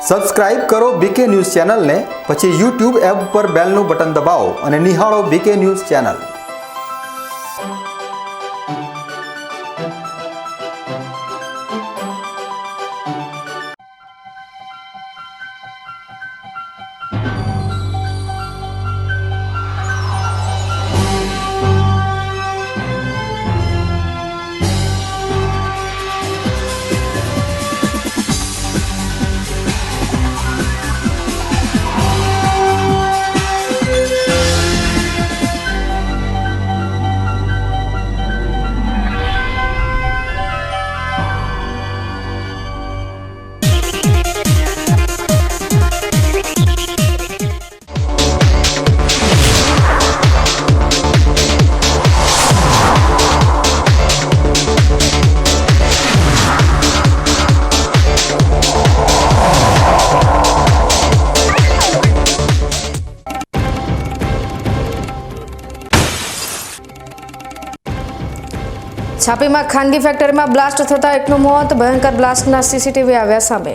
Subscribe કરો બીકે news ચેનલને, પછી YouTube એપ પર બેલનું બટન દબાવો અને નિહાળો બીકે ન્યૂઝ ચેનલ। છાપીમાં ખાનગી ફેક્ટરીમાં બ્લાસ્ટ થતા એકનું મોત, ભયંકર બ્લાસ્ટના સીસીટીવી આવ્યા સામે।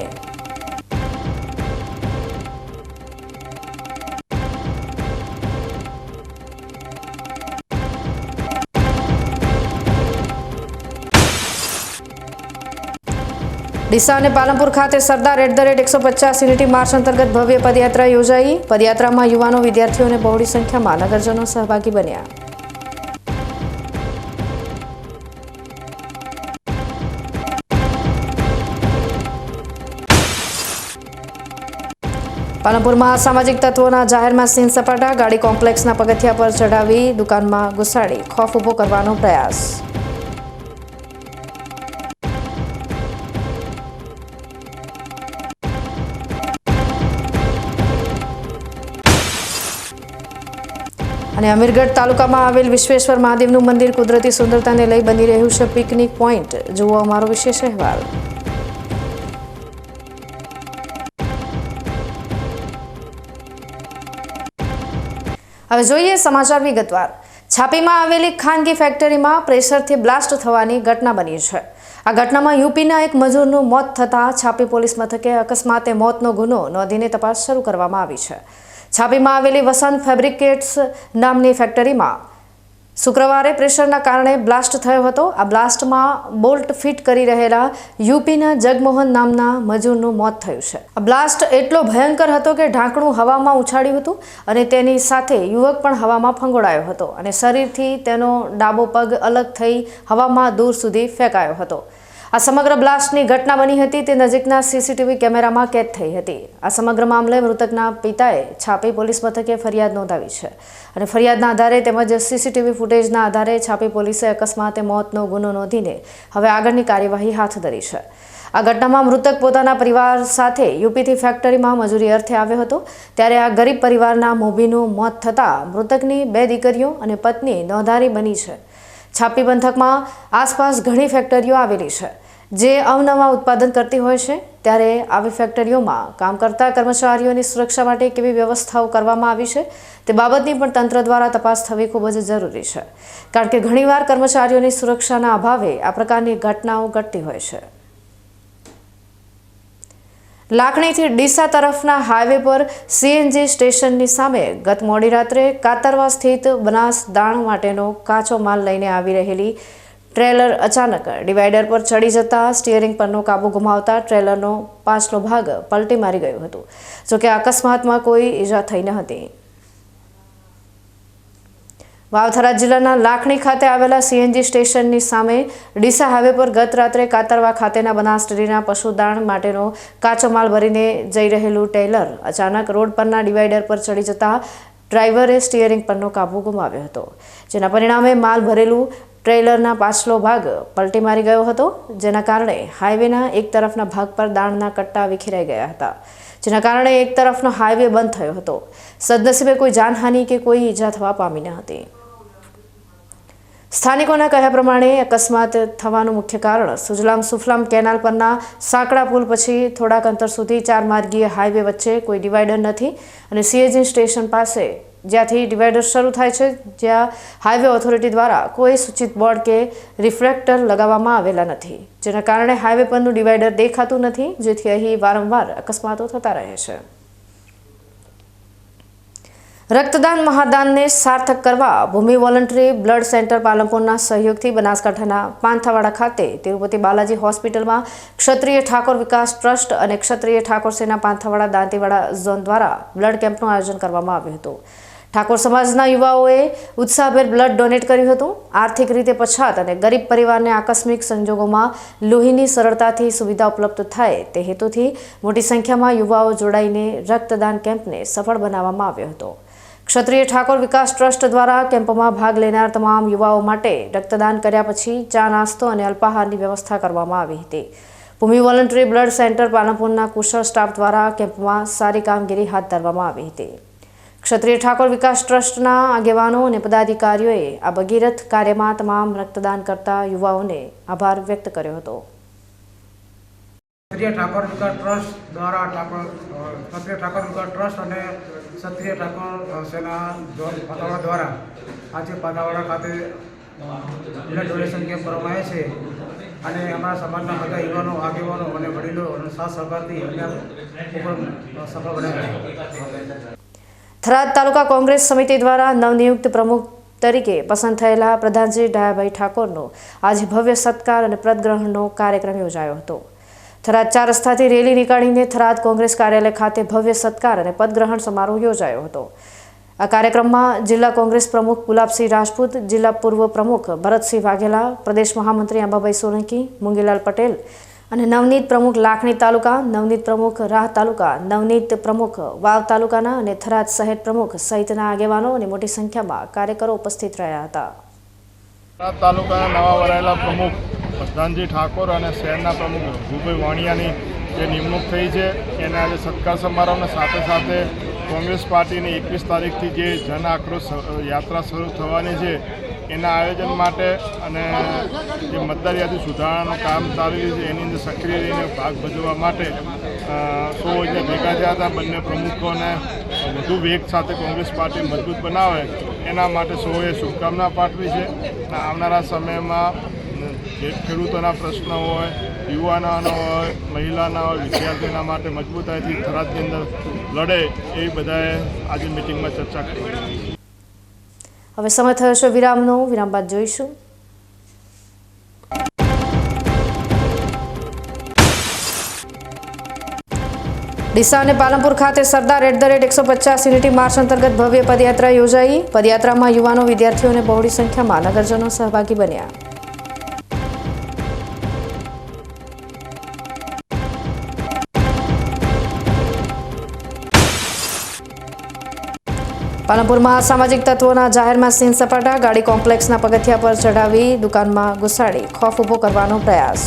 ડીસા અને પાલનપુર ખાતે સરદાર @ 150 માર્ચ અંતર્ગત ભવ્ય પદયાત્રા યોજાઈ। પદયાત્રામાં યુવાનો, વિદ્યાર્થીઓ અને બહોળી સંખ્યામાં નગરજનો સહભાગી બન્યા। પાલનપુરમાં અસામાજિક તત્વોના જાહેરમાં સીન સપાટા, ગાડી કોમ્પ્લેક્સના પગથિયા પર ચઢાવી દુકાનમાં ઘુસાડી ખોફ ઊભો કરવાનો પ્રયાસ। અને અમીરગઢ તાલુકામાં આવેલ વિશ્વેશ્વર મહાદેવનું મંદિર કુદરતી સુંદરતાને લઈ બની રહ્યું છે પિકનિક પોઈન્ટ। જુઓ અમારો વિશેષ અહેવાલ। હવે જોઈએ સમાચાર વિગતવાર। છાપીમાં આવેલી ખાનગી ફેક્ટરીમાં પ્રેશરથી બ્લાસ્ટ થવાની ઘટના બની છે। આ ઘટનામાં યુપીના એક મજૂરનું મોત થતાં છાપી પોલીસ મથકે અકસ્માતે મોતનો ગુનો નોંધીને તપાસ શરૂ કરવામાં આવી છે। છાપીમાં આવેલી વસંત ફેબ્રિકેટ્સ નામની ફેક્ટરીમાં શુક્રવારે પ્રેશરના કારણે બ્લાસ્ટ થયો હતો। આ બ્લાસ્ટમાં બોલ્ટ ફિટ કરી રહેલા યુપીના જગમોહન નામના મજૂરનું મોત થયું છે। આ બ્લાસ્ટ એટલો ભયંકર હતો કે ઢાંકણું હવામાં ઉછાળ્યું હતું અને તેની સાથે યુવક પણ હવામાં ફંગોળાયો હતો અને શરીરથી તેનો ડાબો પગ અલગ થઈ હવામાં દૂર સુધી ફેંકાયો હતો। આ સમગ્ર બ્લાસ્ટની ઘટના બની હતી તે નજીકના સીસીટીવી કેમેરામાં કેદ થઈ હતી। આ સમગ્ર મામલે મૃતકના પિતાએ છાપી પોલીસ મથકે ફરિયાદ નોંધાવી છે અને ફરિયાદના આધારે તેમજ સીસીટીવી ફૂટેજના આધારે છાપી પોલીસે અકસ્માતે મોતનો ગુનો નોંધીને હવે આગળની કાર્યવાહી હાથ ધરી છે। આ ઘટનામાં મૃતક પોતાના પરિવાર સાથે યુપીથી ફેક્ટરીમાં મજૂરી અર્થે આવ્યો હતો, ત્યારે આ ગરીબ પરિવારના મોભીનું મોત થતાં મૃતકની 2 દીકરીઓ અને પત્ની નોંધારી બની છે। છાપી પંથકમાં આસપાસ ઘણી ફેક્ટરીઓ આવેલી છે જે અવનવા ઉત્પાદન કરતી હોય છે, ત્યારે આવી ફેક્ટરીઓમાં કામ કરતા કર્મચારીઓની સુરક્ષા માટે કેવી વ્યવસ્થાઓ કરવામાં આવી છે તે બાબતની પણ તંત્ર દ્વારા તપાસ થવી ખૂબ જ જરૂરી છે, કારણ કે ઘણીવાર કર્મચારીઓની સુરક્ષાના અભાવે આ પ્રકારની ઘટનાઓ ઘટતી હોય છે। લાખણીથી ડીસા તરફના હાઈવે પર સીએનજી સ્ટેશનની સામે ગત મોડી રાત્રે કાતરવા સ્થિત બનાસ દાણ માટેનો કાચો માલ લઈને આવી રહેલી ટ્રેલર અચાનક ડિવાઈડર પર ચડી જતા સ્ટીયરિંગ પરનો કાબુ ગુમાવતા ટ્રેલરનો પાછલો ભાગ પલટી મારી ગયો હતો। જોકે અકસ્માતમાં કોઈ ઈજા થઈ ન હતી। વાવથરા જિલ્લાના લાખણી ખાતે આવેલા સીએનજી સ્ટેશનની સામે ડીસા હાઈવે પર ગત રાત્રે કાતરવા ખાતેના બનાસ ડેરીના પશુદાણ માટેનો કાચો માલ ભરીને જઈ રહેલું ટ્રેલર અચાનક રોડ પરના ડિવાઈડર પર ચડી જતા ડ્રાઈવરે સ્ટીયરિંગ પરનો કાબુ ગુમાવ્યો હતો, જેના પરિણામે માલ ભરેલું ટ્રેલરના પાછલો ભાગ પલટી મારી ગયો હતો, જેના કારણે હાઈવેના એક તરફના ભાગ પર દાણના કટ્ટા વિખેરાઈ ગયા હતા, જેના કારણે એક તરફનો હાઈવે બંધ થયો હતો। સદનસીબે કોઈ જાનહાનિ કે કોઈ ઈજા થવા પામી ન હતી। સ્થાનિકોના કહ્યા પ્રમાણે અકસ્માત થવાનું મુખ્ય કારણ સુજલામ સુફલામ કેનાલ પરના સાંકડા પુલ પછી થોડાક અંતર સુધી 4 માર્ગીય હાઈવે વચ્ચે કોઈ ડિવાઈડર નથી અને સીએનજી સ્ટેશન પાસે જ્યાંથી ડિવાઈડર શરૂ થાય છે, જ્યાં હાઈવે ઓથોરિટી દ્વારા કોઈ સૂચિત બોર્ડ કે રિફ્લેક્ટર લગાવવામાં આવેલા નથી, જેના કારણે હાઈવે પરનું ડિવાઈડર દેખાતું નથી, જેથી અહીં વારંવાર અકસ્માતો થતા રહે છે. રક્તદાન મહાદાનને સાર્થક કરવા ભૂમિ વોલન્ટરી બ્લડ સેન્ટર પાલનપુરના સહયોગથી બનાસકાંઠાના પાંથાવાડા ખાતે તિરુપતિ બાલાજી હોસ્પિટલમાં ક્ષત્રિય ઠાકોર વિકાસ ટ્રસ્ટ અને ક્ષત્રિય ઠાકોર સેના પાંથાવાડા દાંતીવાડા ઝોન દ્વારા બ્લડ કેમ્પનું આયોજન કરવામાં આવ્યું હતું. ઠાકોર સમાજના યુવાઓએ ઉત્સાહભેર બ્લડ ડોનેટ કર્યું હતું. આર્થિક રીતે પછાત અને ગરીબ પરિવારને આકસ્મિક સંજોગોમાં લોહીની સરળતાથી સુવિધા ઉપલબ્ધ થાય તે હેતુથી મોટી સંખ્યામાં યુવાઓ જોડાઈને રક્તદાન કેમ્પને સફળ બનાવવામાં આવ્યો હતો. ક્ષત્રિય ઠાકોર વિકાસ ટ્રસ્ટ દ્વારા કેમ્પમાં ભાગ લેનાર તમામ યુવાઓ માટે રક્તદાન કર્યા પછી ચા નાસ્તો અને અલ્પાહારની વ્યવસ્થા કરવામાં આવી હતી. ભૂમિ વોલન્ટરી બ્લડ સેન્ટર પાલનપુરના કુશળ સ્ટાફ દ્વારા કેમ્પમાં સારી કામગીરી હાથ ધરવામાં આવી હતી. ક્ષત્રિય ઠાકોર વિકાસ ટ્રસ્ટના આગેવાનો અને પદાધિકારીઓએ આ ભગીરથ કાર્યમાં તમામ રક્તદાન કરતા યુવાઓને આભાર વ્યક્ત કર્યો હતો. ક્ષત્રિય ઠાકોર વિકાસ ટ્રસ્ટ દ્વારા ક્ષત્રિય ઠાકોર વિકાસ ટ્રસ્ટ અને ક્ષત્રિય ઠાકોર સેના પાતાવાડા દ્વારા આજે પાતાવાડા ખાતે બ્લડ ડોનેશન કેમ્પ કરવામાં આવે છે અને અમારા સમાજના બધા યુવાનો, આગેવાનો અને વડીલો અને સાથ સહકારથી સફળ બનાવ્યા છે. થરાદ તાલુકા કોંગ્રેસ સમિતિ દ્વારા નવનિયુક્ત પ્રમુખ તરીકે પસંદ થયેલા પ્રધાનજી ડાયાભાઈ ઠાકોરનો આજે ભવ્ય સત્કાર અને પદગ્રહણનો કાર્યક્રમ યોજાયો હતો. થરાદ 4 રસ્તાથી રેલી નીકાળીને થરાદ કોંગ્રેસ કાર્યાલય ખાતે ભવ્ય સત્કાર અને પદગ્રહણ સમારોહ યોજાયો હતો. આ કાર્યક્રમમાં જિલ્લા કોંગ્રેસ પ્રમુખ ગુલાબસિંહ રાજપૂત, જિલ્લા પૂર્વ પ્રમુખ ભરતસિંહ વાઘેલા, પ્રદેશ મહામંત્રી અંબાભાઈ સોલંકી, મુંગીલાલ પટેલ અને નવનીત પ્રમુખ લાખણી તાલુકા, નવનીત પ્રમુખ રાહ તાલુકા, નવનીત પ્રમુખ વાવ તાલુકાના અને થરાદ શહેર પ્રમુખ સહિતના આગેવાનો અને મોટી સંખ્યામાં કાર્યકરો ઉપસ્થિત રહ્યા હતા. થરાદ તાલુકાના નવા વરાયેલા પ્રમુખ પ્રધાનજી ઠાકોર અને શહેરના પ્રમુખ રઘુભાઈ વાણિયાની જે નિમણૂક થઈ છે એના આજે સત્કાર સમારંભની સાથે સાથે કોંગ્રેસ પાર્ટીની 21 તારીખથી જે જન આક્રોશ યાત્રા શરૂ થવાની છે એના આયોજન માટે અને જે મતદાર યાદી સુધારણાનું કામ ચાલી રહ્યું છે એની અંદર સક્રિય રહીને ભાગ ભજવવા માટે સૌ જે ભેગા થયા હતા. બંને પ્રમુખોને વધુ વેગ સાથે કોંગ્રેસ પાર્ટી મજબૂત બનાવે એના માટે સૌએ શુભકામના પાઠવી છે. આવનારા સમયમાં જે ખેડૂતોના પ્રશ્નો હોય, યુવાનોનો હોય, મહિલાના હોય, વિદ્યાર્થીઓના માટે મજબૂતાઈથી થરાદની અંદર લડે એવી બધાએ આજે મિટિંગમાં ચર્ચા કરી. હવે સમય થયો છે વિરામનો. વિરામ બાદ જોઈશું. ડીસા અને પાલનપુર ખાતે સરદાર @150 યુનિટી માર્ચ અંતર્ગત ભવ્ય પદયાત્રા યોજાઈ. પદયાત્રામાં યુવાનો, વિદ્યાર્થીઓ અને બહોળી સંખ્યામાં નગરજનો સહભાગી બન્યા. પાલનપુરમાં સામાજિક તત્વોના જાહેરમાં સીન સપાટા, ગાડી કોમ્પ્લેક્સના પગથિયા પર ચઢાવી દુકાનમાં ઘુસાડી ખોફ ઊભો કરવાનો પ્રયાસ.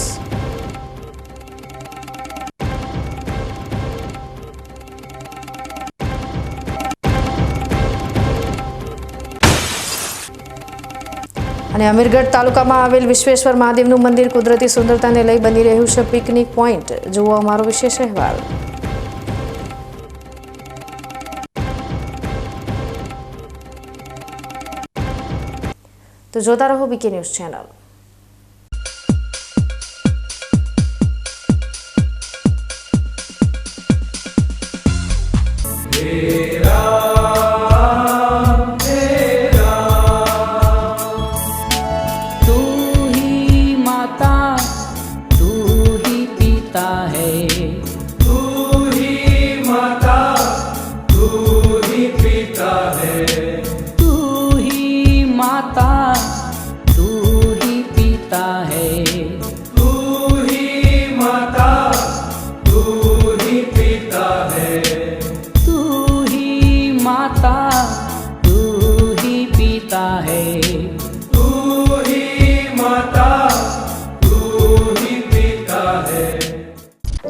અને અમીરગઢ તાલુકામાં આવેલ વિશ્વેશ્વર મહાદેવનું મંદિર કુદરતી સુંદરતાને લઈ બની રહ્યું છે પિકનિક પોઈન્ટ. જુઓ અમારો વિશેષ અહેવાલ. તો જોતા રહો BK news channel.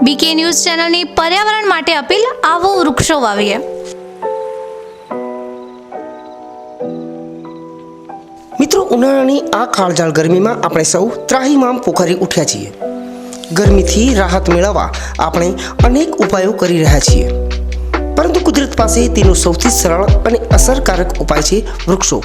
BK news ચેનલની પર્યાવરણ માટે અપીલ. આવો વૃક્ષો વાવીએ. મિત્રો, ઉનાળાની આ કાળઝાળ ગરમીમાં આપણે સૌ ત્રાહિમામ પોકારી ઉઠ્યા છીએ. ગરમીથી રાહત મેળવવા આપણે અનેક ઉપાયો કરી રહ્યા છીએ, પરંતુ કુદરત પાસે તેનો સૌથી સરળ અને અસરકારક ઉપાય છે વૃક્ષો.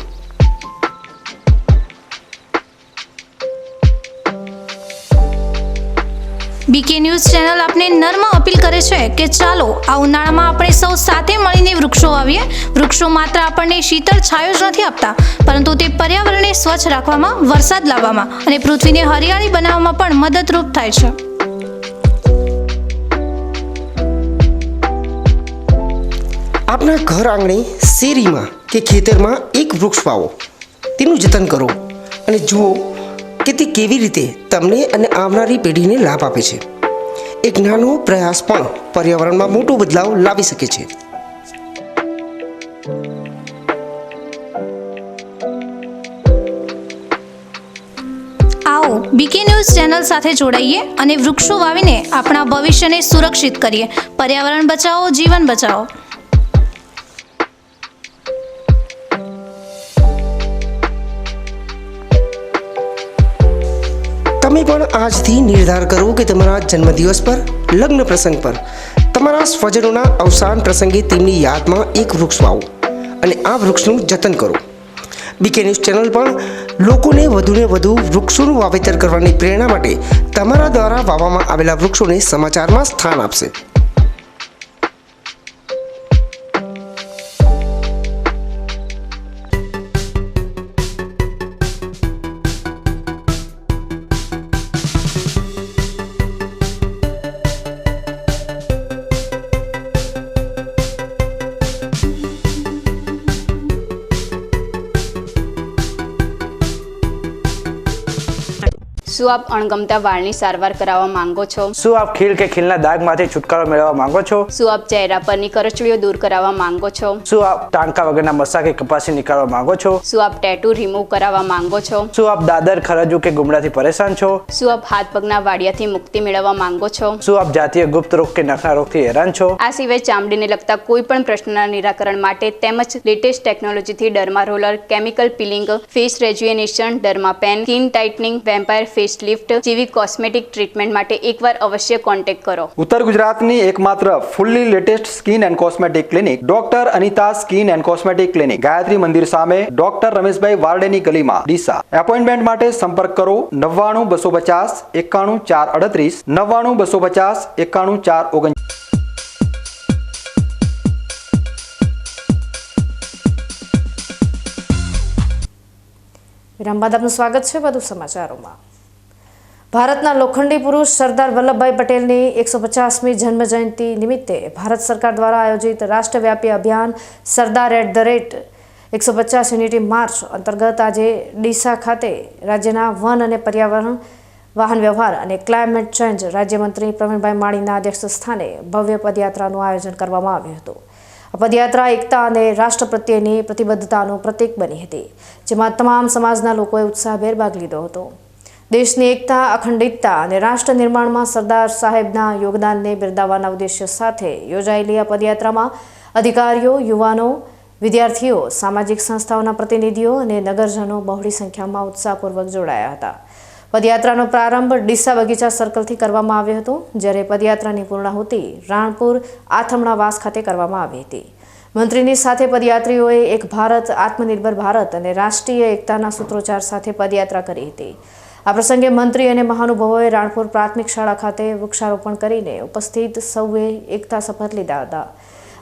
બીકે ન્યૂઝ ચેનલ આપને નર્મ અપીલ કરે છે કે ચાલો આ ઉનાળામાં આપણે સૌ સાથે મળીને વૃક્ષો વાવીએ. વૃક્ષો માત્ર આપણને શીતળ છાયો જ નથી આપતા, પરંતુ તે પર્યાવરણને સ્વચ્છ રાખવામાં, વરસાદ લાવવામાં અને પૃથ્વીને હરિયાળી બનાવવામાં પણ મદદરૂપ થાય છે. આપના ઘર આંગણે, શેરીમાં કે ખેતરમાં એક વૃક્ષ વાવો, તેનું જતન કરો અને જુઓ કે તે કેવી રીતે તમને અને આવનારી પેઢીને લાભ આપે છે. એક નાનો પ્રયાસ પણ પર્યાવરણમાં મોટો બદલાવ લાવી શકે છે. આવો બીકે ન્યૂઝ ચેનલ સાથે જોડાઈએ અને વૃક્ષો વાવીને આપણા ભવિષ્યને સુરક્ષિત કરીએ. પર્યાવરણ બચાવો, જીવન બચાવો. તમે પણ આજથી નિર્ધાર કરો કે તમારા જન્મદિવસ પર, લગ્ન પ્રસંગ પર, તમારા સ્વજનોના અવસાન પ્રસંગે તેમની યાદમાં એક વૃક્ષ વાવો અને આ વૃક્ષનું જતન કરો. બીકે ન્યૂઝ ચેનલ પણ લોકોને વધુને વધુ વૃક્ષોનું વાવેતર કરવાની પ્રેરણા માટે તમારા દ્વારા વાવવામાં આવેલા વૃક્ષોને સમાચારમાં સ્થાન આપશે. શું આપ અણગમતા વાળની સારવાર કરાવવા માંગો છો? શું આપ ખીલ કે ખીલના દાગમાંથી છુટકારો મેળવવા માંગો છો? શું આપ ચહેરા પરની કરચલીઓ દૂર કરાવવા માંગો છો? શું આપ ટાંકા વગરના મસા કે કપાસી નીકાળવા માંગો છો? શું આપ ટેટુ રિમૂવ કરાવવા માંગો છો? શું આપ દાદર, ખરજુ કે ગુમડાથી પરેશાન છો? શું આપ હાથ પગના વાડિયાથી મુક્તિ મેળવવા માંગો છો? શું આપ જાતીય ગુપ્ત રોગ કે નખના રોગથી હેરાન છો? આ સિવાય ચામડીને લગતા કોઈ પણ પ્રશ્નના નિરાકરણ માટે તેમજ લેટેસ્ટ ટેકનોલોજીથી derma roller, chemical peeling, face rejuvenation, derma pen, skin tightening, vampire face lift જેવી કોસ્મેટિક ટ્રીટમેન્ટ માટે એકવાર અવશ્ય કોન્ટેક્ટ કરો. ઉત્તર ગુજરાતની એકમાત્ર fully latest skin and cosmetic clinic doctor Anita skin and cosmetic clinic, Gayatri Mandir સામે, ડોક્ટર રમેશભાઈ વારડેની ગલીમાં, ડીસા. એપોઇન્ટમેન્ટ માટે સંપર્ક કરો 99 250 91 438, 99 250 91 439. વિરામ બાદ આપનું સ્વાગત છે વધુ સમાચારોમાં. ભારતના લોખંડી પુરુષ સરદાર વલ્લભભાઈ પટેલની 150મી જન્મ જયંતિ નિમિત્તે ભારત સરકાર દ્વારા આયોજિત રાષ્ટ્રવ્યાપી અભિયાન સરદાર @150 યુનિટી માર્ચ અંતર્ગત આજે ડીસા ખાતે રાજ્યના વન અને પર્યાવરણ, વાહન વ્યવહાર અને ક્લાઇમેટ ચેન્જ રાજ્યમંત્રી પ્રવીણભાઈ માળીના અધ્યક્ષ સ્થાને ભવ્ય પદયાત્રાનું આયોજન કરવામાં આવ્યું હતું. આ પદયાત્રા એકતા અને રાષ્ટ્ર પ્રત્યેની પ્રતિબદ્ધતાનું પ્રતીક બની હતી, જેમાં તમામ સમાજના લોકોએ ઉત્સાહભેર ભાગ લીધો હતો. દેશની એકતા, અખંડિતતા અને રાષ્ટ્ર નિર્માણમાં સરદાર સાહેબના યોગદાનને બિરદાવવાના ઉદ્દેશ્ય સાથે યોજાયેલી આ પદયાત્રામાં અધિકારીઓ, યુવાનો, વિદ્યાર્થીઓ, સામાજિક સંસ્થાઓના પ્રતિનિધિઓ અને નગરજનો બહોળી સંખ્યામાં ઉત્સાહપૂર્વક જોડાયા હતા. પદયાત્રાનો પ્રારંભ ડીસા બગીચા સર્કલથી કરવામાં આવ્યો હતો, જ્યારે પદયાત્રાની પૂર્ણાહુતિ રાણપુર આથમણાવાસ ખાતે કરવામાં આવી હતી. મંત્રીની સાથે પદયાત્રીઓએ એક ભારત, આત્મનિર્ભર ભારત અને રાષ્ટ્રીય એકતાના સૂત્રોચ્ચાર સાથે પદયાત્રા કરી હતી. આ પ્રસંગે મંત્રી અને મહાનુભાવોએ રાણપુર પ્રાથમિક શાળા ખાતે વૃક્ષારોપણ કરીને ઉપસ્થિત સૌએ એકતા શપથ લીધા હતા.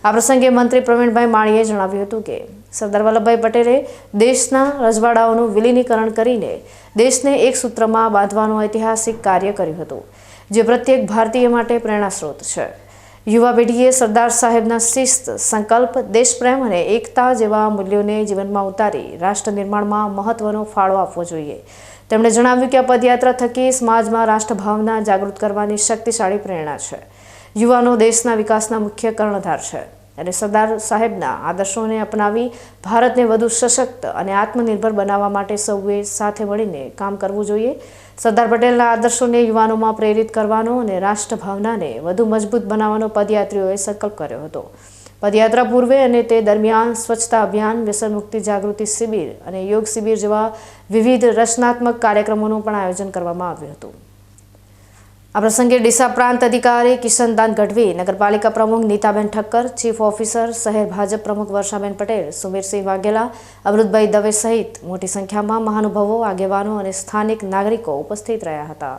આ પ્રસંગે મંત્રી પ્રવીણભાઈ માળીએ જણાવ્યું હતું કે સરદાર વલ્લભભાઈ પટેલે દેશના રજવાડાઓનું વિલીનીકરણ કરીને દેશને એક સૂત્રમાં બાંધવાનું ઐતિહાસિક કાર્ય કર્યું હતું, જે પ્રત્યેક ભારતીય માટે પ્રેરણાસ્ત્રોત છે. યુવા પેઢીએ સરદાર સાહેબના શિસ્ત, સંકલ્પ, દેશપ્રેમ અને એકતા જેવા મૂલ્યોને જીવનમાં ઉતારી રાષ્ટ્ર નિર્માણમાં મહત્વનો ફાળો આપવો જોઈએ. તેમણે જણાવ્યું કે આ પદયાત્રા થકી સમાજમાં રાષ્ટ્રભાવના જાગૃત કરવાની શક્તિશાળી પ્રેરણા છે. યુવાનો દેશના વિકાસના મુખ્ય કર્ણધાર છે અને સરદાર સાહેબના આદર્શોને અપનાવી ભારતને વધુ સશક્ત અને આત્મનિર્ભર બનાવવા માટે સૌએ સાથે મળીને કામ કરવું જોઈએ. સરદાર પટેલના આદર્શોને યુવાનોમાં પ્રેરિત કરવાનો અને રાષ્ટ્રભાવનાને વધુ મજબૂત બનાવવાનો પદયાત્રીઓએ સંકલ્પ કર્યો હતો. પદયાત્રા પૂર્વે અને તે દરમિયાન સ્વચ્છતા અભિયાન, વ્યસન મુક્તિ જાગૃતિ શિબિર અને યોગ શિબિર જેવા વિવિધ રચનાત્મક કાર્યક્રમોનું પણ આયોજન કરવામાં આવ્યું હતું. આ પ્રસંગે ડીસા પ્રાંત અધિકારી કિશનદાન ગઢવી, નગરપાલિકા પ્રમુખ નીતાબેન ઠક્કર, ચીફ ઓફિસર શહેર ભાજપ પ્રમુખ વર્ષાબેન પટેલ, સુમીરસિંહ વાઘેલા, અમૃતભાઈ દવે સહિત મોટી સંખ્યામાં મહાનુભાવો, આગેવાનો અને સ્થાનિક નાગરિકો ઉપસ્થિત રહ્યા હતા.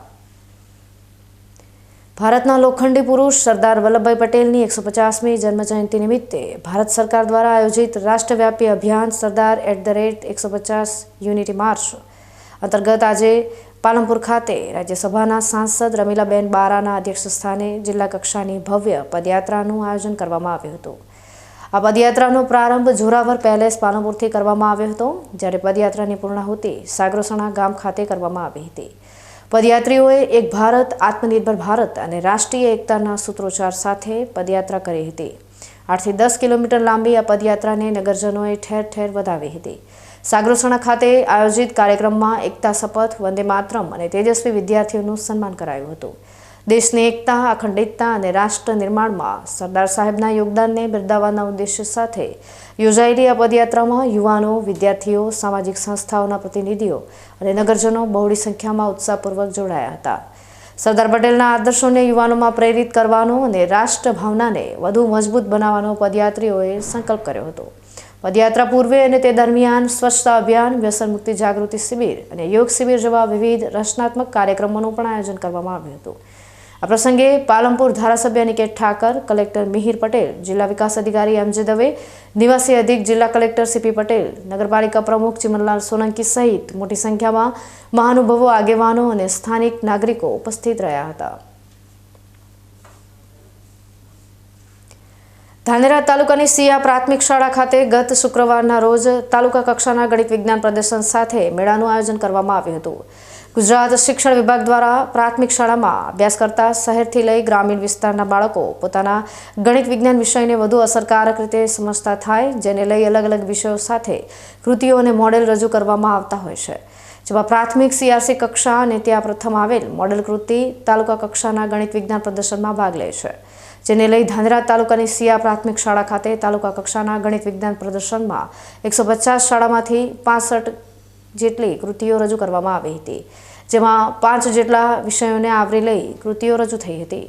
ભારતના લોખંડી પુરુષ સરદાર વલ્લભભાઈ પટેલની 150મી જન્મજયંતિ નિમિત્તે ભારત સરકાર દ્વારા આયોજિત રાષ્ટ્રવ્યાપી અભિયાન સરદાર @150 યુનિટી માર્ચ અંતર્ગત આજે પાલનપુર ખાતે રાજ્યસભાના સાંસદ રમીલાબેન બારાના અધ્યક્ષસ્થાને જિલ્લા કક્ષાની ભવ્ય પદયાત્રાનું આયોજન કરવામાં આવ્યું હતું. આ પદયાત્રાનો પ્રારંભ જોરાવર પેલેસ પાલનપુરથી કરવામાં આવ્યો હતો, જ્યારે પદયાત્રાની પૂર્ણાહુતિ સાગરોસણા ગામ ખાતે કરવામાં આવી હતી. પદયાત્રીઓએ એક ભારત, આત્મનિર્ભર ભારત અને રાષ્ટ્રીય એકતાના સૂત્રોચ્ચાર સાથે પદયાત્રા કરી હતી. 8 થી 10 કિલોમીટર લાંબી આ પદયાત્રાને નગરજનોએ ઠેર ઠેર વધાવી હતી. સાગરોસણા ખાતે આયોજિત કાર્યક્રમમાં એકતા શપથ, વંદે માતરમ અને તેજસ્વી વિદ્યાર્થીઓનું સન્માન કરાયું હતું. દેશની એકતા, અખંડિતતા અને રાષ્ટ્ર નિર્માણમાં સરદાર સાહેબના યોગદાનને બિરદાવવાના ઉદ્દેશ્ય સાથે યોજાયેલી આ પદયાત્રામાં યુવાનો, વિદ્યાર્થીઓ, સામાજિક સંસ્થાઓના પ્રતિનિધિઓ અને નગરજનો બહોળી સંખ્યામાં ઉત્સાહપૂર્વક જોડાયા હતા. સરદાર પટેલના આદર્શોને યુવાનોમાં પ્રેરિત કરવાનો અને રાષ્ટ્ર ભાવનાને વધુ મજબૂત બનાવવાનો પદયાત્રીઓએ સંકલ્પ કર્યો હતો. પદયાત્રા પૂર્વે અને તે દરમિયાન સ્વચ્છતા અભિયાન, વ્યસન મુક્તિ જાગૃતિ શિબિર અને યોગ શિબિર જેવા વિવિધ રચનાત્મક કાર્યક્રમોનું પણ આયોજન કરવામાં આવ્યું હતું. આ પ્રસંગે પાલનપુર ધારાસભ્ય નિકેત ઠાકર, કલેક્ટર મિહિર પટેલ, જિલ્લા વિકાસ અધિકારી એમ.જે. દવે, નિવાસી અધિક જિલ્લા કલેક્ટર સી.પી. પટેલ, નગરપાલિકા પ્રમુખ ચિમનલાલ સોલંકી સહિત મોટી સંખ્યામાં મહાનુભાવો, આગેવાનો અને સ્થાનિક નાગરિકો ઉપસ્થિત રહ્યા હતા. ધાનેરા તાલુકાની સિયા પ્રાથમિક શાળા ખાતે ગત શુક્રવારના રોજ તાલુકા કક્ષાના ગણિત વિજ્ઞાન પ્રદર્શન સાથે મેળાનું આયોજન કરવામાં આવ્યું હતું. ગુજરાત શિક્ષણ વિભાગ દ્વારા પ્રાથમિક શાળામાં અભ્યાસ કરતા શહેરથી લઈ ગ્રામીણ વિસ્તારના બાળકો પોતાના ગણિત વિજ્ઞાન વિષયને વધુ અસરકારક રીતે સમજતા થાય, જેને લઈ અલગ અલગ વિષયો સાથે કૃતિઓ અને મોડેલ રજૂ કરવામાં આવતા હોય છે. જેમાં પ્રાથમિક CRC કક્ષા અને ત્યાં પ્રથમ આવેલ મોડેલ કૃતિ તાલુકા કક્ષાના ગણિત વિજ્ઞાન પ્રદર્શનમાં ભાગ લે છે, જેને લઈ ધાનેરા તાલુકાની સિયા પ્રાથમિક શાળા ખાતે તાલુકા કક્ષાના ગણિત વિજ્ઞાન પ્રદર્શનમાં 150 શાળામાંથી 65 જેટલી કૃતિઓ રજૂ કરવામાં આવી હતી, જેમાં 5 જેટલા વિષયોને આવરી લઈ કૃતિઓ રજૂ થઈ હતી.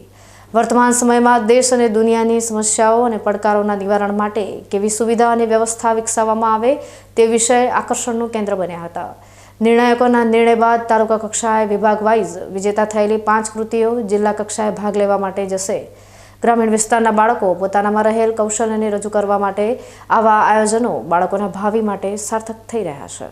વર્તમાન સમયમાં દેશ અને દુનિયાની સમસ્યાઓ અને પડકારોના નિવારણ માટે કેવી સુવિધા અને વ્યવસ્થા વિકસાવવામાં આવે તે વિષય આકર્ષણનું કેન્દ્ર બન્યા હતા. નિર્ણાયકોના નિર્ણય બાદ તાલુકા કક્ષાએ વિભાગ વાઇઝ વિજેતા થયેલી 5 કૃતિઓ જિલ્લા કક્ષાએ ભાગ લેવા માટે જશે. ગ્રામીણ વિસ્તારના બાળકો પોતાનામાં રહેલ કૌશલ્યને રજૂ કરવા માટે આવા આયોજનો બાળકોના ભાવિ માટે સાર્થક થઈ રહ્યા છે.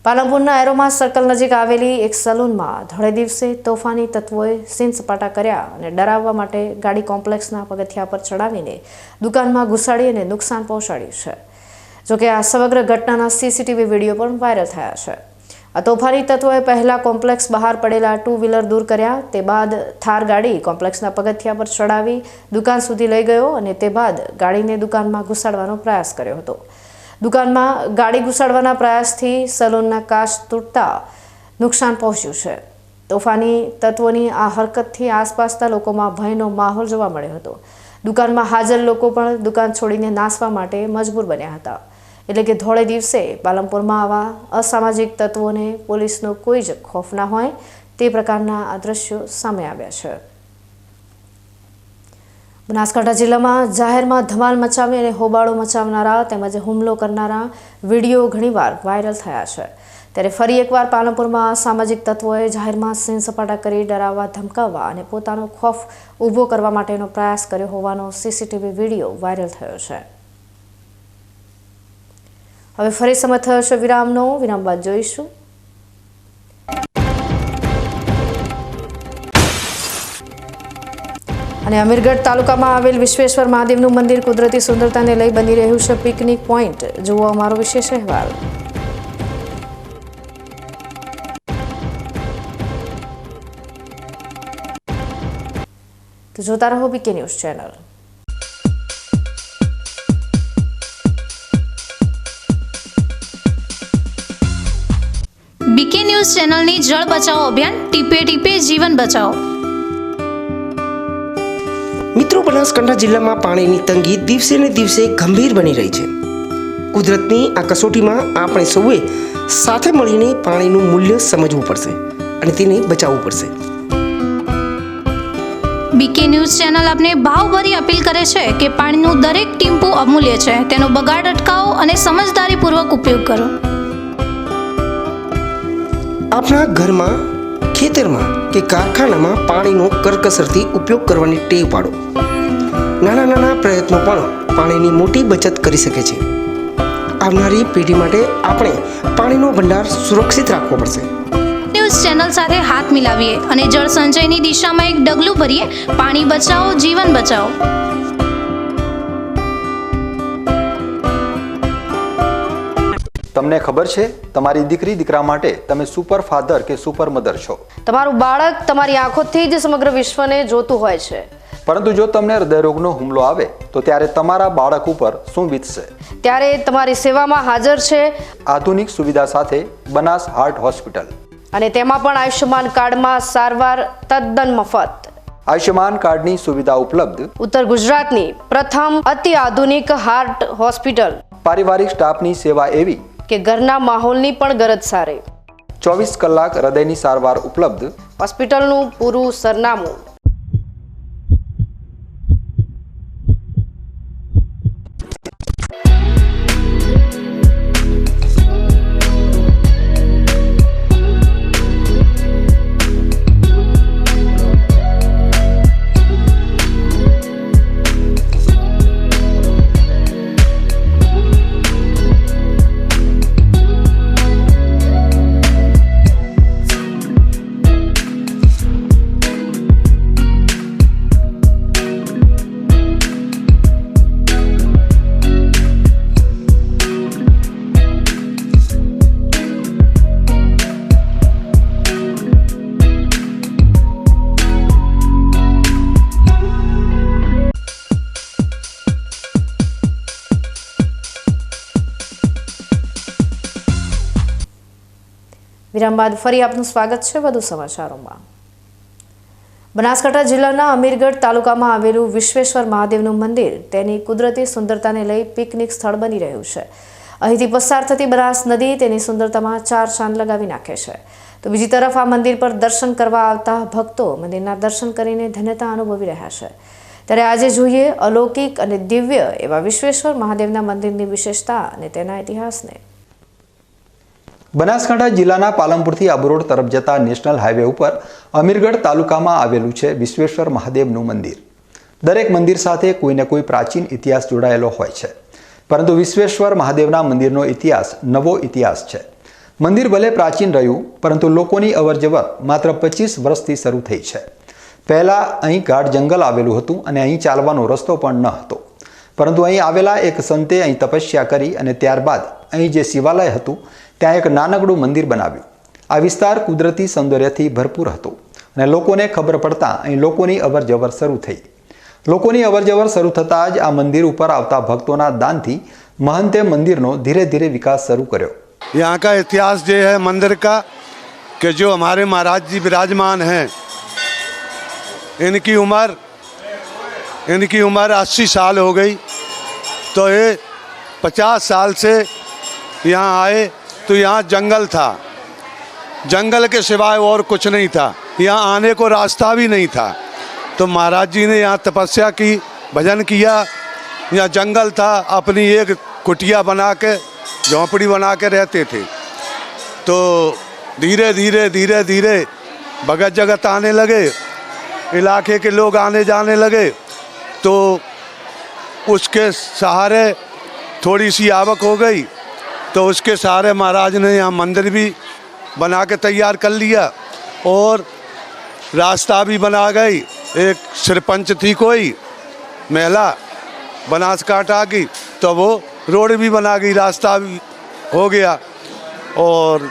પાલનપુરના એરોમા સર્કલ નજીક આવેલી એક સલૂનમાં ધોળે દિવસે તોફાની તત્વોએ સીન સપાટા કર્યા અને ડરાવવા માટે ગાડી કોમ્પ્લેક્સના પગથિયા પર ચડાવીને દુકાનમાં ઘુસાડી અને નુકસાન પહોંચાડ્યું છે. જોકે આ સમગ્ર ઘટનાના CCTV વિડીયો પણ વાયરલ થયા છે. આ તોફાની તત્વોએ પહેલા કોમ્પ્લેક્સ બહાર પડેલા 2 વ્હીલર દૂર કર્યા, તે બાદ થાર ગાડી કોમ્પ્લેક્સના પગથિયા પર ચડાવી દુકાન સુધી લઈ ગયો અને તે બાદ ગાડીને દુકાનમાં ઘુસાડવાનો પ્રયાસ કર્યો હતો. દુકાનમાં ગાડી ઘુસાડવાના પ્રયાસથી સલૂનના કાચ તૂટતા નુકસાન પહોંચ્યું છે. તોફાની તત્વોની આ હરકતથી આસપાસના લોકોમાં ભયનો માહોલ જોવા મળ્યો હતો. દુકાનમાં હાજર લોકો પણ દુકાન છોડીને નાસવા માટે મજબૂર બન્યા હતા. એટલે કે ધોળે દિવસે પાલનપુરમાં આવા અસામાજિક તત્વોને પોલીસનો કોઈ જ ખોફ ના હોય તે પ્રકારના આ દ્રશ્યો સામે આવ્યા છે. બનાસકાંઠા જિલ્લામાં જાહેરમાં ધમાલ મચાવી અને હોબાળો મચાવનારા તેમજ હુમલો કરનારા વિડીયો ઘણીવાર વાયરલ થયા છે. ત્યારે ફરી એકવાર પાલનપુરમાં અસામાજિક તત્વોએ જાહેરમાં સીન સપાટા કરી ડરાવવા, ધમકાવવા અને પોતાનો ખોફ ઊભો કરવા માટેનો પ્રયાસ કર્યો હોવાનો CCTV વિડીયો વાયરલ થયો છે. હવે ફરી સમય થયો છે વિરામનો. વિરામ બાદ જોઈશું. અને અમીરગઢ તાલુકામાં આવેલ વિશ્વેશ્વર મહાદેવનું મંદિર કુદરતી સુંદરતાને લઈ બની રહ્યું છે પિકનિક પોઈન્ટ. જુઓ અમારો વિશેષ અહેવાલ. તો જોતા રહો BK news channel. BK news ચેનલની જળ બચાવો અભિયાન ટીપે ટીપે જીવન બચાવો. મિત્રો, બનાસકાંઠા જિલ્લામાં પાણીની તંગી દિવસે ને દિવસે ગંભીર બની રહી છે. કુદરતની આ કસોટીમાં આપણે સૌએ સાથે મળીને પાણીનું મૂલ્ય સમજવું પડશે અને તેને બચાવવું પડશે. બીકે ન્યૂઝ ચેનલ આપને ભાવભરી અપીલ કરે છે કે પાણીનું દરેક ટીમ્પું અમૂલ્ય છે. તેનો બગાડ અટકાવો અને સમજદારીપૂર્વક ઉપયોગ કરો. આપણા ઘરમાં, ખેતરમાં કે કારખાનામાં પાણીનો કરકસરથી ઉપયોગ કરવાની ટેવ પાડો. નાના નાના પ્રયત્નો પણ પાણીની મોટી બચત કરી શકે છે. આવનારી પેઢી માટે આપણે પાણીનો ભંડાર સુરક્ષિત રાખવો પડશે. ન્યૂઝ ચેનલ સાથે હાથ મિલાવીએ અને જળ સંચયની દિશામાં એક ડગલું ભરીએ. પાણી બચાવો, જીવન બચાવો. તમને ખબર છે, તમારી દીકરી દીકરા માટે તમે સુપર ફાધર કે સુપર મધર છો. તમારું બાળક તમારી આંખોથી જ સમગ્ર વિશ્વને જોતું હોય છે. પરંતુ જો તમને હૃદયરોગનો હુમલો આવે તો ત્યારે તમારા બાળક ઉપર શું વીતશે? ત્યારે તમારી સેવામાં હાજર છે આધુનિક સુવિધા સાથે બનાસ હાર્ટ હોસ્પિટલ, અને તેમાં પણ આયુષ્યમાન કાર્ડમાં સારવાર તદ્દન મફત. આયુષ્યમાન કાર્ડની સુવિધા ઉપલબ્ધ. ઉત્તર ગુજરાતની પ્રથમ અતિ આધુનિક હાર્ટ હોસ્પિટલ. પારિવારિક સ્ટાફની સેવા એવી કે ઘરના માહોલની પણ ગરજ સારી. 24 કલાક હૃદયની સારવાર ઉપલબ્ધ. હોસ્પિટલનું પૂરું સરનામું. વિરામ બાદ ફરી આપનું સ્વાગત છે. વધુ સમાચારોમાં. બનાસકાંઠા જિલ્લાના અમીરગઢ તાલુકામાં આવેલું વિશ્વેશ્વર મહાદેવનું મંદિર તેની કુદરતી સુંદરતાને લઈ પિકનિક સ્થળ બની રહ્યું છે. અહીંથી પસાર થતી બનાસ નદી તેની સુંદરતામાં ચાર ચાંદ લગાવી નાખે છે. તો બીજી તરફ આ મંદિર પર દર્શન કરવા આવતા ભક્તો મંદિરના દર્શન કરીને ધન્યતા અનુભવી રહ્યા છે. ત્યારે આજે જોઈએ અલૌકિક અને દિવ્ય એવા વિશ્વેશ્વર મહાદેવના મંદિરની વિશેષતા અને તેના ઇતિહાસને. બનાસકાંઠા જિલ્લાના પાલનપુરથી આબુરોડ તરફ જતા નેશનલ હાઈવે ઉપર અમીરગઢ તાલુકામાં આવેલું છે વિશ્વેશ્વર મહાદેવનું મંદિર. દરેક મંદિર સાથે કોઈને કોઈ પ્રાચીન ઇતિહાસ જોડાયેલો હોય છે, પરંતુ વિશ્વેશ્વર મહાદેવના મંદિરનો ઇતિહાસ નવો ઇતિહાસ છે. મંદિર ભલે પ્રાચીન રહ્યું, પરંતુ લોકોની અવરજવર માત્ર 25 વર્ષથી શરૂ થઈ છે. પહેલાં અહીં ગાઢ જંગલ આવેલું હતું અને અહીં ચાલવાનો રસ્તો પણ ન હતો, પરંતુ અહીં આવેલા એક સંતે અહીં તપસ્યા કરી અને ત્યારબાદ અહીં જે શિવાલય હતું ત્યાં એક નાનકડું મંદિર બનાવ્યું. આ વિસ્તાર કુદરતી સૌંદર્યથી ભરપૂર હતો અને લોકોને ખબર પડતા અહીં લોકોની અવરજવર શરૂ થઈ. લોકોની અવરજવર શરૂ થતાં જ આ મંદિર ઉપર આવતા ભક્તોના દાનથી મહંતે મંદિરનો ધીરે ધીરે વિકાસ શરૂ કર્યો. यहाँ का इतिहास ये है मंदिर का कि जो हमारे महाराज जी विराजमान हैं, इनकी उम्र 80 साल हो गई, तो ये 50 साल से यहाँ आए तो यहाँ जंगल था. जंगल के सिवाय और कुछ नहीं था. यहाँ आने को रास्ता भी नहीं था. तो महाराज जी ने यहाँ तपस्या की, भजन किया. यहाँ जंगल था, अपनी एक कुटिया बना के, झोंपड़ी बना के रहते थे. तो धीरे धीरे भगत जगत आने लगे, इलाके के लोग आने जाने लगे. तो उसके सहारे थोड़ी सी आवक हो गई, तो उसके सहारे महाराज ने यहाँ मंदिर भी बना के तैयार कर लिया और रास्ता भी बना गई. एक सरपंच थी कोई महिला बनासकांठा की, तो वो रोड भी बना गई, रास्ता भी हो गया. और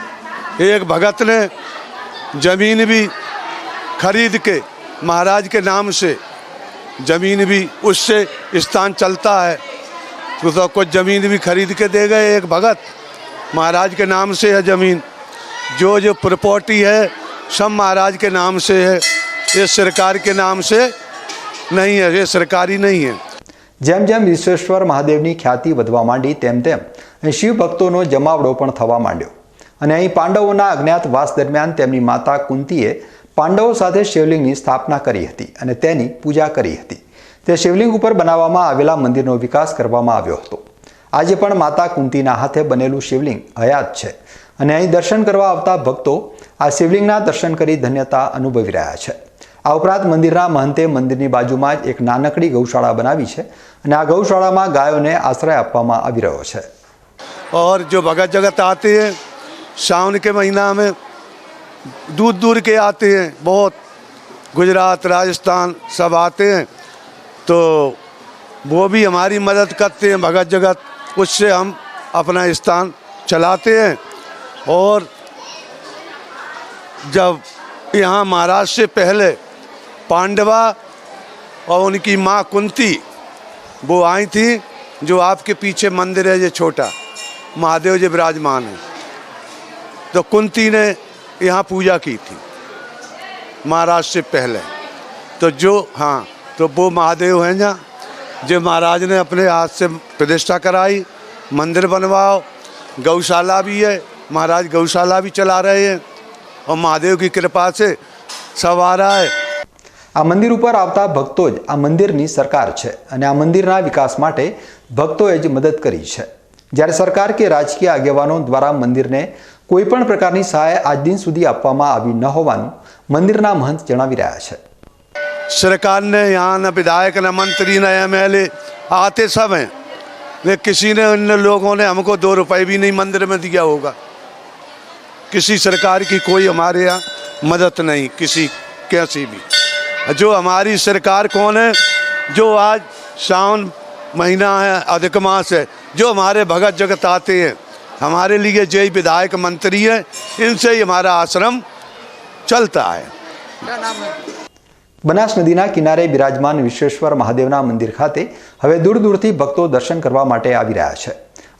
एक भगत ने ज़मीन भी खरीद के महाराज के नाम से, ज़मीन भी उससे स्थान चलता है, तो कुछ ज़मीन भी खरीद के दे गए. एक भगत, महाराज के नाम से है ज़मीन. जो प्रॉपर्टी है सब महाराज के नाम से है, ये सरकार के नाम से नहीं है, ये सरकारी नहीं है. જેમ જેમ વિશ્વેશ્વર મહાદેવની ખ્યાતિ વધવા માંડી તેમ તેમ અહીં શિવ ભક્તોનો જમાવડો પણ થવા માંડ્યો. અને અહીં પાંડવોના અજ્ઞાતવાસ દરમિયાન તેમની માતા કુંતીએ પાંડવો સાથે શિવલિંગની સ્થાપના કરી હતી અને તેની પૂજા કરી હતી. તે શિવલિંગ ઉપર બનાવવામાં આવેલા મંદિરનો વિકાસ કરવામાં આવ્યો હતો. આજે પણ માતા કુંતીના હાથે બનેલું શિવલિંગ હયાત છે અને અહીં દર્શન કરવા આવતા ભક્તો આ શિવલિંગના દર્શન કરી ધન્યતા અનુભવી રહ્યા છે. આ ઉપરાંત મંદિરના મહંતે મંદિરની બાજુમાં જ એક નાનકડી ગૌશાળા બનાવી છે અને આ ગૌશાળામાં ગાયોને આશ્રય આપવામાં આવી રહ્યો છે. और जो भगत जगत आते हैं सावन के महीना में दूर दूर के आते हैं, बहुत गुजरात राजस्थान सब आते हैं, तो वो भी हमारी मदद करते हैं भगत जगत, उससे हम अपना स्थान चलाते हैं. और जब यहाँ महाराज से पहले पांडवा और उनकी माँ कुंती वो आई थी, जो आपके पीछे मंदिर है ये छोटा महादेव जी विराजमान है, तो कुंती ने यहाँ पूजा की थी महाराज से पहले. तो जो हाँ तो वो महादेव हैं जहाँ, जो महाराज ने अपने हाथ से प्रतिष्ठा कराई, मंदिर बनवाओ, गौशाला भी है, महाराज गौशाला भी चला रहे हैं और महादेव की कृपा से सब आ रहा है. આ મંદિર ઉપર આવતા ભક્તો જ આ મંદિરની સરકાર છે અને આ મંદિરના વિકાસ માટે ભક્તોએ જ મદદ કરી છે. જ્યારે સરકાર કે રાજકીય આગેવાનો દ્વારા મંદિરને કોઈ પણ પ્રકારની સહાય આજ દિન સુધી આપવામાં આવી ન હોવાનું મંદિરના મહંત જણાવી રહ્યા છે. सरकार ने यहाँ न विधायक न मंत्री न MLA आते सब हैं, लेकिन किसी ने इन लोगों ने हमको 2 रुपए भी नहीं मंदिर में दिया होगा. किसी सरकार की कोई हमारे यहाँ मदद नहीं, किसी कैसी भी. जो हमारी सरकार कौन है, जो आज सावन महीना है, अधिक मास है, जो हमारे भगत जगत आते हैं, हमारे लिए जय विधायक मंत्री है, इनसे ही हमारा आश्रम चलता है. બનાસ નદીના કિનારે બિરાજમાન વિશ્વેશ્વર મહાદેવના મંદિર ખાતે હવે દૂર દૂરથી ભક્તો દર્શન કરવા માટે આવી રહ્યા છે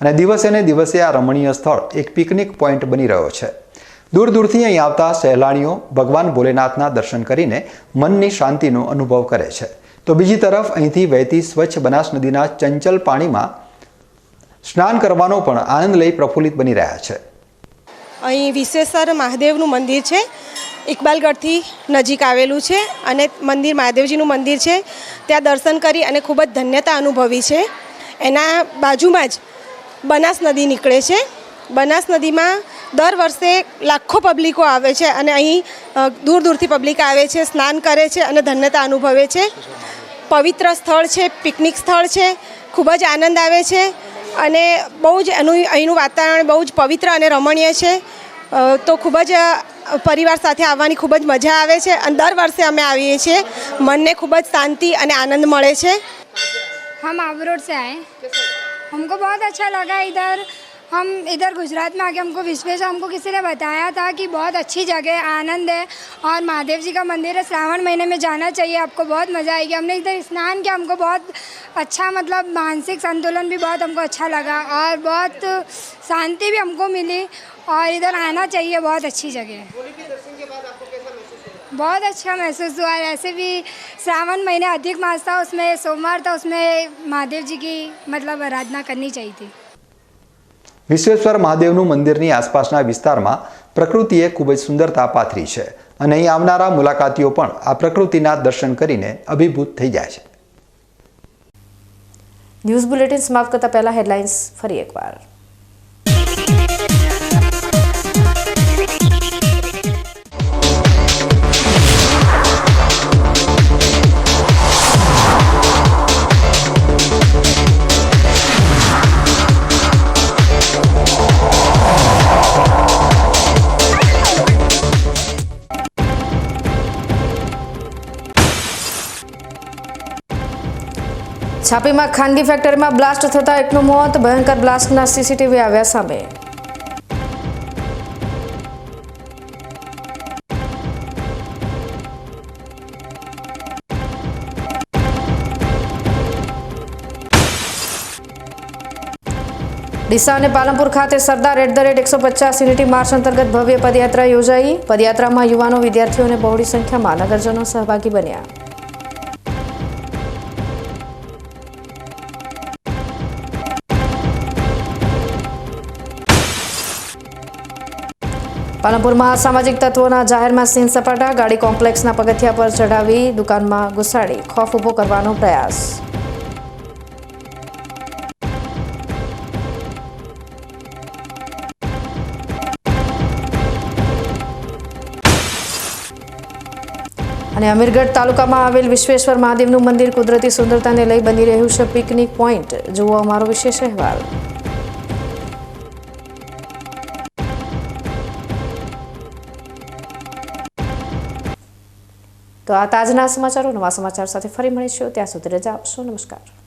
અને દિવસે ને દિવસે આ રમણીય સ્થળ એક પિકનિક પોઈન્ટ બની રહ્યો છે. દૂર દૂરથી અહીં આવતા સહેલાણીઓ ભગવાન ભોલેનાથના દર્શન કરીને મનની શાંતિનો અનુભવ કરે છે, તો બીજી તરફ અહીંથી વહેતી સ્વચ્છ બનાસ નદીના ચંચલ પાણીમાં સ્નાન કરવાનો પણ આનંદ લઈ પ્રફુલ્લિત બની રહ્યા છે. અહીં વિશ્વેશ્વર મહાદેવનું મંદિર છે, ઇકબાલગઢથી નજીક આવેલું છે અને મંદિર મહાદેવજીનું મંદિર છે. ત્યાં દર્શન કરી અને ખૂબ જ ધન્યતા અનુભવી છે. એના બાજુમાં જ બનાસ નદી નીકળે છે. બનાસ નદીમાં દર વર્ષે લાખો પબ્લિકો આવે છે અને અહીં દૂર દૂરથી પબ્લિક આવે છે, સ્નાન કરે છે અને ધન્યતા અનુભવે છે. પવિત્ર સ્થળ છે, પિકનિક સ્થળ છે, ખૂબ જ આનંદ આવે છે અને બહુ જ અહીંનું વાતાવરણ બહુ જ પવિત્ર અને રમણીય છે. તો ખૂબ જ પરિવાર સાથે આવવાની ખૂબ જ મજા આવે છે અને દર વર્ષે અમે આવીએ છીએ. મનને ખૂબ જ શાંતિ અને આનંદ મળે છે. हम आवरोड से आए, हमको बहुत अच्छा लगा इधर. हम इधर गुजरात में आके हमको विश्वेश हमको किसी ने बताया था कि बहुत अच्छी जगह है, आनंद है और महादेव जी का मंदिर है. श्रावण महीने में जाना चाहिए, आपको बहुत मज़ा आएगी. हमने इधर स्नान किया, हमको बहुत अच्छा मतलब मानसिक संतुलन भी बहुत हमको अच्छा लगा और बहुत शांति भी हमको मिली और इधर आना चाहिए. बहुत अच्छी जगह है. बहुत अच्छा महसूस हुआ. ऐसे भी श्रावण महीने अधिक मास था, उसमें सोमवार था, उसमें महादेव जी की मतलब आराधना करनी चाहिए थी. વિશ્વેશ્વર મહાદેવનું મંદિરની આસપાસના વિસ્તારમાં પ્રકૃતિએ ખૂબ જ સુંદરતા પાથરી છે અને અહીં આવનારા મુલાકાતીઓ પણ આ પ્રકૃતિના દર્શન કરીને અભિભૂત થઈ જાય છે. ન્યૂઝ બુલેટિન સમાપ્ત કરતા પહેલા હેડલાઇન્સ ફરી એકવાર. છાપીમાં ખાનગી ફેક્ટરીમાં બ્લાસ્ટ થતા એકનું મોત, ભયંકર બ્લાસ્ટના સીસીટીવી આવ્યા સામે. ડીસા અને પાલનપુર ખાતે સરદાર @150 યુનિટી માર્ચ અંતર્ગત ભવ્ય પદયાત્રા યોજાઈ. પદયાત્રામાં યુવાનો, વિદ્યાર્થીઓ અને બહોળી સંખ્યામાં નગરજનો સહભાગી બન્યા. પાલનપુરમાં સામાજિક તત્વોના જાહેરમાં સીન સપાટા, ગાડી કોમ્પ્લેક્સના પગથિયા પર ચઢાવી દુકાનમાં ઘુસાડી ખોફ ઊભો કરવાનો પ્રયાસ. અને અમીરગઢ તાલુકામાં આવેલ વિશ્વેશ્વર મહાદેવનું મંદિર કુદરતી સુંદરતાને લઈ બની રહ્યું છે પિકનિક પોઈન્ટ. જુઓ અમારો વિશેષ અહેવાલ. તો આ તાજના સમાચારો, નવા સમાચાર સાથે ફરી મળીશું. ત્યાં સુધી રજા આપશો. નમસ્કાર.